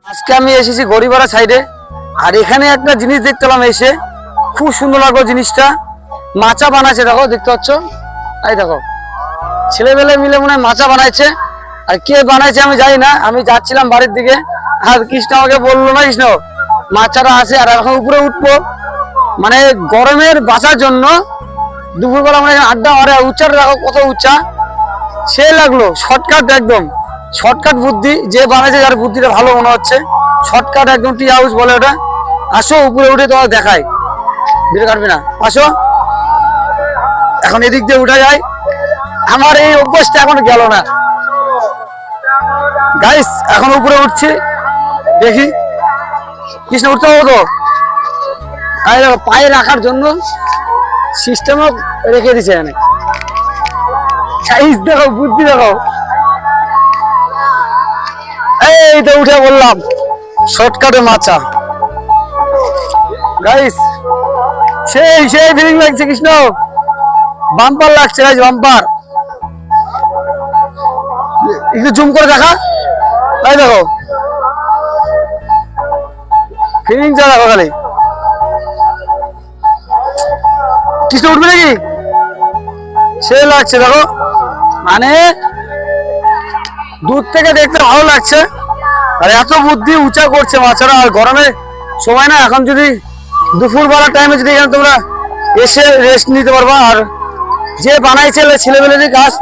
আজকে আমি এসেছি গড়িপাড়া সাইডে, আর এখানে একটা জিনিস দেখতে পেলাম এসে, খুব সুন্দর লাগলো জিনিসটা। মাচা বানাইছে, দেখো, দেখতে পাচ্ছ, এই দেখো ছেলেবেলে মিলে মনে হয় মাচা বানাইছে। আর কে বানাইছে আমি জানি না, আমি যাচ্ছিলাম বাড়ির দিকে, আর কৃষ্ণ আমাকে বললো না, কৃষ্ণ মাচাটা আছে আর এখন উপরে উঠবো, মানে গরমের বাঁচার জন্য দুপুরবেলা মানে আড্ডা মারে। উচ্চাটা দেখো কত উচ্চা, সে লাগলো শর্টকাট, একদম শর্টকাট বুদ্ধি যে বানাইছে, যার বুদ্ধিটা ভালো মনে হচ্ছে, শর্টকাট একদম টি হাউস বলে ওটা। আসো উপরে উঠে তোমার দেখাই, ভিডিও কাটবি না, আসো এখন এদিক দিয়ে উঠা যায়। আমার এই অভ্যাসটা এখন গেল না গাইস, এখন উপরে উঠছি, দেখি কৃষ্ণ উঠতে পারবো তো। আর দেখো পায়ে রাখার জন্য সিস্টেমও রেখে দিছে এখানে, সাইজ দেখো, বুদ্ধি দেখো। এই তো উঠে বললাম শর্টকাটে মাচা গাইস, সেই সেই ফিলিং লাগছে কৃষ্ণ, বাম্পার লাগছে গাইস, বাম্পার। একটু জুম করে দেখা, তাই দেখো ফিলিংটা দেখো খালি। কৃষ্ণ উঠবে নাকি, সে লাগছে দেখো, মানে দূর থেকে দেখতে ভালো লাগছে। আর এত বুদ্ধি উঁচা করছে মাছারা। আর গরমের সময় না, এখন যদি দুপুর বেলার টাইমে যদি এখানে তোমরা এসে রেস্ট নিতে পারবা। আর যে বানাইছে ছেলেবেলেরই কাজ,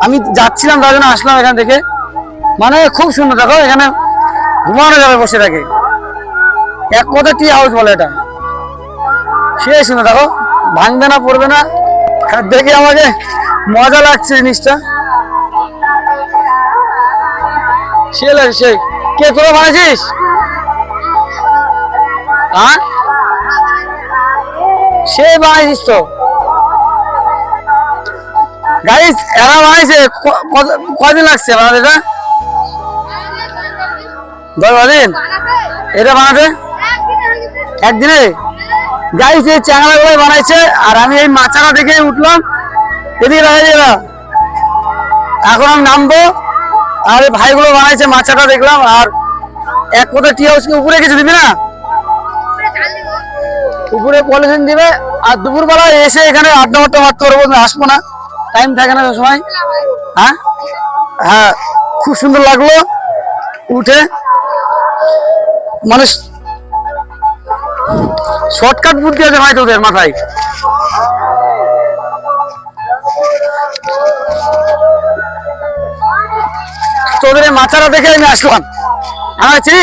আমি যাচ্ছিলাম তার জন্য আসলাম এখান থেকে, মানে খুব সুন্দর। দেখো এখানে ঘুমানো যাবে বসে থাকে, এক কথা টি হাউস বলে এটা, সে সুন্দর। দেখো ভাঙবে না, পড়বে না, দেখে আমাকে মজা লাগছে জিনিসটা, সে লাগে সে। কে তোরা বানাইছিস? হ্যাঁ সে বানাইছিস তো গাইস, এরা বানাইছে। কয়দিন লাগছে বানাতে এটা? 10 দিন এটা বানাতে, একদিনে গাইস। এই চ্যাংড়া গুলো বানাইছে, আর আমি এই মাচাটা দেখে উঠলাম, এদিকে রাখা যাবে। এখন আমি নামবো, আর এই ভাইগুলো বানাইছে মাচাটা দেখলাম। আর এক কথা টি হাউসকে উপরে কিছু দিবি না, উপরে পলিথিন দিবে। আর দুপুরবেলা এসে এখানে আড্ডা মারতে পারবো, আসবো না, টাইম থাকে না সময়। হ্যাঁ হ্যাঁ, খুব সুন্দর লাগলো উঠে, মানে শর্টকাট বুদ্ধি আছে ভাই তোদের মাথায়। তোদের মাথাটা দেখে আমি আসলাম, আমার চিনি।